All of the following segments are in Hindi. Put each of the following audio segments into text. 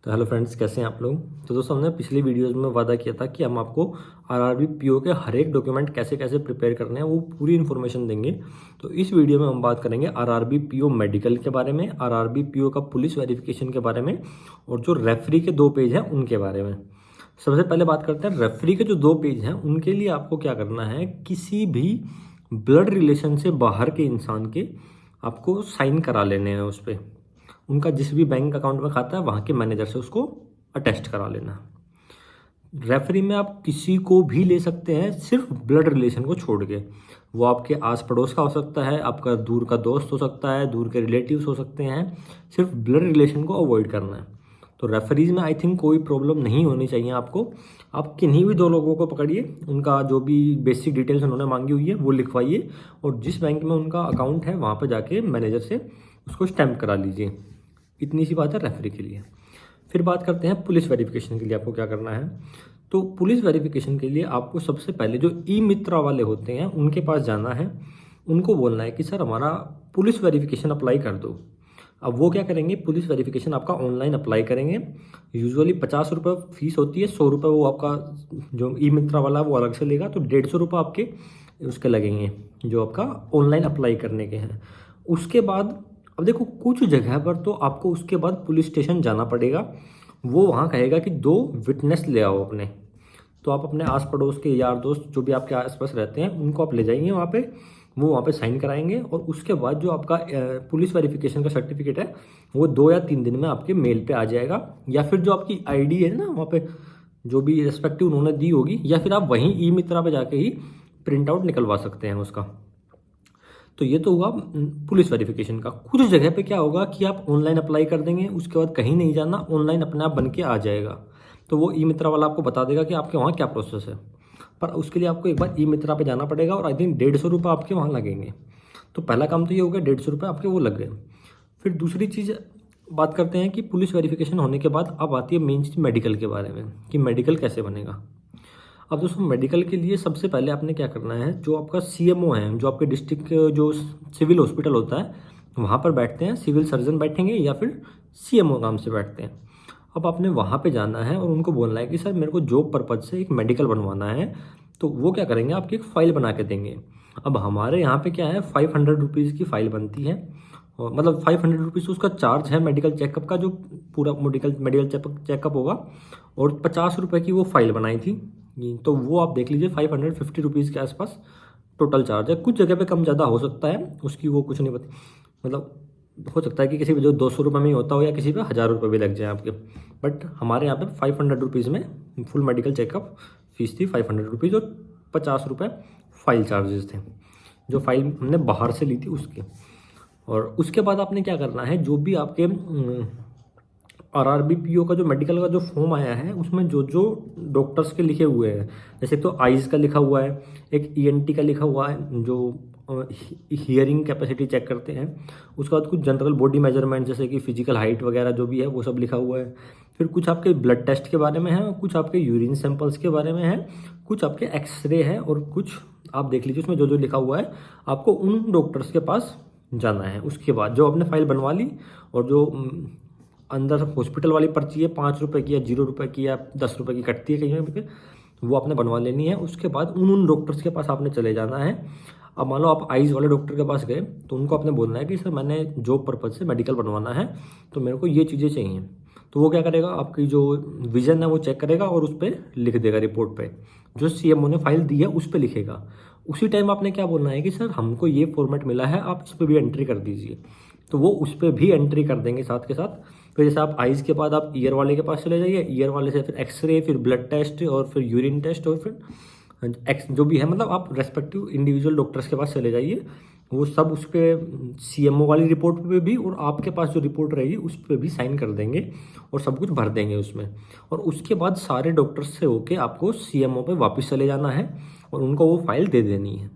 तो हेलो फ्रेंड्स, कैसे हैं आप लोग। तो दोस्तों, हमने पिछली वीडियोस में वादा किया था कि हम आपको आरआरबी पीओ के हर एक डॉक्यूमेंट कैसे कैसे प्रिपेयर करने हैं वो पूरी इन्फॉर्मेशन देंगे। तो इस वीडियो में हम बात करेंगे आरआरबी पीओ मेडिकल के बारे में, आरआरबी पीओ का पुलिस वेरिफिकेशन के बारे में और जो रेफरी के 2 पेज हैं उनके बारे में। सबसे पहले बात करते हैं रेफरी के जो 2 पेज हैं उनके लिए आपको क्या करना है। किसी भी ब्लड रिलेशन से बाहर के इंसान के आपको साइन करा लेने हैं उस पर। उनका जिस भी बैंक अकाउंट में खाता है वहाँ के मैनेजर से उसको अटेस्ट करा लेना। रेफरी में आप किसी को भी ले सकते हैं, सिर्फ ब्लड रिलेशन को छोड़ के। वो आपके आस पड़ोस का हो सकता है, आपका दूर का दोस्त हो सकता है, दूर के रिलेटिव्स हो सकते हैं। सिर्फ ब्लड रिलेशन को अवॉइड करना है। तो रेफरीज में आई थिंक कोई प्रॉब्लम नहीं होनी चाहिए आपको। आप किन्हीं भी 2 लोगों को पकड़िए, उनका जो भी बेसिक डिटेल्स उन्होंने मांगी हुई है वो लिखवाइए और जिस बैंक में उनका अकाउंट है वहाँ पर जाके मैनेजर से उसको स्टैम्प करा लीजिए। इतनी सी बात है रेफरी के लिए। फिर बात करते हैं पुलिस वेरिफिकेशन के लिए आपको क्या करना है। तो पुलिस वेरिफिकेशन के लिए आपको सबसे पहले जो ई मित्रा वाले होते हैं उनके पास जाना है। उनको बोलना है कि सर हमारा पुलिस वेरिफिकेशन अप्लाई कर दो। अब वो क्या करेंगे, पुलिस वेरिफिकेशन आपका ऑनलाइन अप्लाई करेंगे। यूजुअली 50 रुपये फीस होती है, 100 रुपये वो आपका जो ई मित्रा वाला वो अलग से लेगा, तो 150 रुपये आपके उसके लगेंगे जो आपका ऑनलाइन अप्लाई करने के हैं। उसके बाद अब देखो, कुछ जगह पर तो आपको उसके बाद पुलिस स्टेशन जाना पड़ेगा। वो वहाँ कहेगा कि 2 विटनेस ले आओ अपने। तो आप अपने आस पड़ोस के यार दोस्त जो भी आपके आसपास रहते हैं उनको आप ले जाएंगे वहाँ पे। वो वहाँ पे साइन कराएंगे और उसके बाद जो आपका पुलिस वेरिफिकेशन का सर्टिफिकेट है वो 2 या 3 दिन में आपके मेल पे आ जाएगा। या फिर जो आपकी आईडी है ना वहाँ पे जो भी रेस्पेक्टिव उन्होंने दी होगी, या फिर आप वहीं ई मित्रा पे जाके ही प्रिंट आउट निकलवा सकते हैं उसका। तो ये तो हुआ पुलिस वेरिफिकेशन का। कुछ जगह पे क्या होगा कि आप ऑनलाइन अप्लाई कर देंगे, उसके बाद कहीं नहीं जाना, ऑनलाइन अपने आप बन के आ जाएगा। तो वो ई मित्रा वाला आपको बता देगा कि आपके वहाँ क्या प्रोसेस है। पर उसके लिए आपको एक बार ई मित्रा पे जाना पड़ेगा और आई थिंक 150 रुपये आपके वहाँ लगेंगे। तो पहला काम तो ये हो गया, 150 रुपये आपके वो लग गए। फिर दूसरी चीज़ बात करते हैं कि पुलिस वेरिफिकेशन होने के बाद अब आती है मेन चीज़ मेडिकल के बारे में, कि मेडिकल कैसे बनेगा। अब दोस्तों, मेडिकल के लिए सबसे पहले आपने क्या करना है, जो आपका सीएमओ है, जो आपके डिस्ट्रिक्ट जो सिविल हॉस्पिटल होता है वहाँ पर बैठते हैं, सिविल सर्जन बैठेंगे या फिर सीएमओ नाम से बैठते हैं। अब आपने वहाँ पे जाना है और उनको बोलना है कि सर मेरे को जॉब पर्पज़ से एक मेडिकल बनवाना है। तो वो क्या करेंगे, आपकी एक फ़ाइल बना के देंगे। अब हमारे यहाँ पे क्या है, 500 रुपीज़ की फ़ाइल बनती है। और मतलब 500 रुपीज़ उसका चार्ज है मेडिकल चेकअप का, जो पूरा मेडिकल चेकअप होगा। और 50 रुपये की वो फ़ाइल बनाई थी। तो वो आप देख लीजिए 550 रुपीज़ के आसपास टोटल चार्ज है। कुछ जगह पे कम ज़्यादा हो सकता है, उसकी वो कुछ नहीं पता। मतलब हो सकता है कि किसी पे जो 200 रुपये में ही होता हो या किसी पे 1000 रुपये भी लग जाए आपके। बट हमारे यहाँ पे 500 रुपीज़ में फुल मेडिकल चेकअप फीस थी 500 रुपीज़ और 50 रुपये फाइल चार्जेस थे, जो फाइल हमने बाहर से ली थी उसके। और उसके बाद आपने क्या करना है, जो भी आपके आरआरबीपीओ का जो मेडिकल का जो फॉर्म आया है उसमें जो जो डॉक्टर्स के लिखे हुए हैं, जैसे तो आइज़ का लिखा हुआ है, एक ईएनटी का लिखा हुआ है जो हियरिंग कैपेसिटी चेक करते हैं। उसके बाद कुछ जनरल बॉडी मेजरमेंट जैसे कि फिजिकल हाइट वगैरह जो भी है वो सब लिखा हुआ है। फिर कुछ आपके ब्लड टेस्ट के बारे में है, कुछ आपके यूरिन सैंपल्स के बारे में है, कुछ आपके एक्सरे है और कुछ आप देख लीजिए उसमें जो जो लिखा हुआ है आपको उन डॉक्टर्स के पास जाना है। उसके बाद जो आपने फाइल बनवा ली और जो अंदर हॉस्पिटल वाली पर्ची है 5 रुपये की या 0 रुपये की या 10 रुपये की कटती है कहीं पे, वो आपने बनवा लेनी है। उसके बाद उन डॉक्टर्स के पास आपने चले जाना है। अब मान लो आप आइज़ वाले डॉक्टर के पास गए तो उनको आपने बोलना है कि सर मैंने जॉब पर्पज़ से मेडिकल बनवाना है, तो मेरे को ये चीज़ें चाहिए। तो वो क्या करेगा, आपकी जो विज़न है वो चेक करेगा और उस पर लिख देगा रिपोर्ट पे, जो सीएमओ ने फाइल दी है उस पर लिखेगा। उसी टाइम आपने क्या बोलना है कि सर हमको ये फॉर्मेट मिला है, आप इस पर भी एंट्री कर दीजिए। तो वो उस पर भी एंट्री कर देंगे साथ के साथ। फिर जैसे आप आइज़ के बाद आप ईयर वाले के पास चले जाइए, ईयर वाले से फिर एक्सरे, फिर ब्लड टेस्ट और फिर यूरिन टेस्ट और फिर जो भी है, मतलब आप रेस्पेक्टिव इंडिविजुअल डॉक्टर्स के पास चले जाइए। वो सब उस पर सीएमओ वाली रिपोर्ट पे भी और आपके पास जो रिपोर्ट रहेगी उस पर भी साइन कर देंगे और सब कुछ भर देंगे उसमें। और उसके बाद सारे डॉक्टर्स से होके आपको सीएमओ पे वापस चले जाना है और उनको वो फाइल दे देनी है।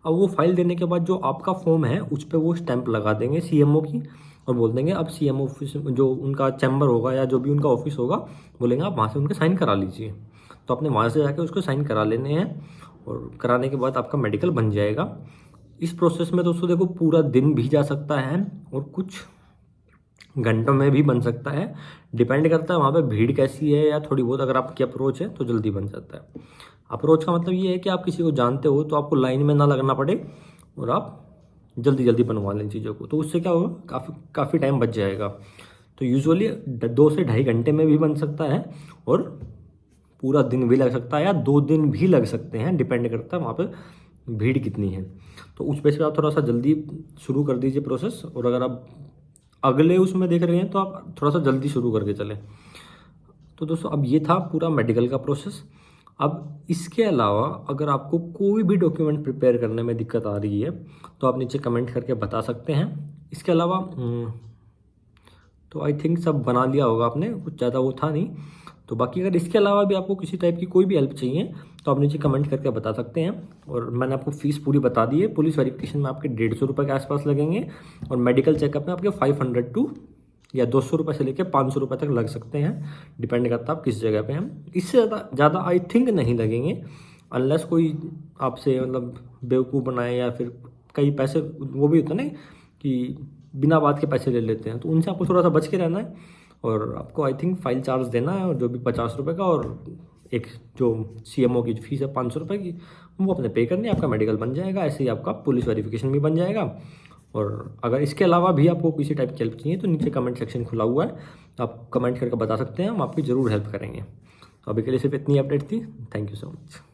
अब वो फाइल देने के बाद जो आपका फॉर्म है उस पर वो स्टैंप लगा देंगे सीएमओ की और बोल देंगे अब सीएमओ ऑफिस जो उनका चैम्बर होगा या जो भी उनका ऑफिस होगा बोलेंगे आप वहाँ से उनके साइन करा लीजिए। तो आपने वहाँ से जाके उसको साइन करा लेने हैं और कराने के बाद आपका मेडिकल बन जाएगा। इस प्रोसेस में दोस्तों देखो पूरा दिन भी जा सकता है और कुछ घंटों में भी बन सकता है, डिपेंड करता है वहाँ पे भीड़ कैसी है, या थोड़ी बहुत अगर आपकी अप्रोच है तो जल्दी बन जाता है। अप्रोच का मतलब ये है कि आप किसी को जानते हो तो आपको लाइन में ना लगना पड़े और आप जल्दी जल्दी बनवा लें चीज़ों को, तो उससे क्या होगा, काफ़ी टाइम बच जाएगा। तो यूजुअली 2 से ढाई घंटे में भी बन सकता है, और पूरा दिन भी लग सकता है, या 2 दिन भी लग सकते हैं, डिपेंड करता है वहाँ पे भीड़ कितनी है। तो उस बेस पे आप थोड़ा सा जल्दी शुरू कर दीजिए प्रोसेस, और अगर आप अगले उसमें देख रहे हैं तो आप थोड़ा सा जल्दी शुरू करके चलें। तो दोस्तों अब ये था पूरा मेडिकल का प्रोसेस। अब इसके अलावा अगर आपको कोई भी डॉक्यूमेंट प्रिपेयर करने में दिक्कत आ रही है तो आप नीचे कमेंट करके बता सकते हैं। इसके अलावा तो आई थिंक सब बना लिया होगा आपने, कुछ ज़्यादा वो था नहीं। तो बाकी अगर इसके अलावा भी आपको किसी टाइप की कोई भी हेल्प चाहिए तो आप नीचे कमेंट करके बता सकते हैं। और मैंने आपको फ़ीस पूरी बता दी है। पुलिस वेरिफिकेशन में आपके 150 रुपये के आसपास लगेंगे, और मेडिकल चेकअप में आपके 500 टू या 200 रुपये से लेकर 500 रुपये तक लग सकते हैं, डिपेंड करता है आप किस जगह पे हैं। इससे ज़्यादा आई थिंक नहीं लगेंगे, अनलेस कोई आपसे मतलब बेवकूफ़ बनाए, या फिर कई पैसे वो भी होता है ना कि बिना बात के पैसे ले लेते हैं, तो उनसे आपको थोड़ा सा बच के रहना है। और आपको आई थिंक फाइल चार्ज देना है, और जो भी 50 रुपये का, और एक जो CMO की फीस है 500 रुपये की, वो अपने पे करनी है, आपका मेडिकल बन जाएगा। ऐसे ही आपका पुलिस वेरिफिकेशन भी बन जाएगा। और अगर इसके अलावा भी आपको किसी टाइप की हेल्प चाहिए तो नीचे कमेंट सेक्शन खुला हुआ है, तो आप कमेंट करके बता सकते हैं, हम आपकी ज़रूर हेल्प करेंगे। तो अभी के लिए सिर्फ इतनी अपडेट थी। Thank you so much.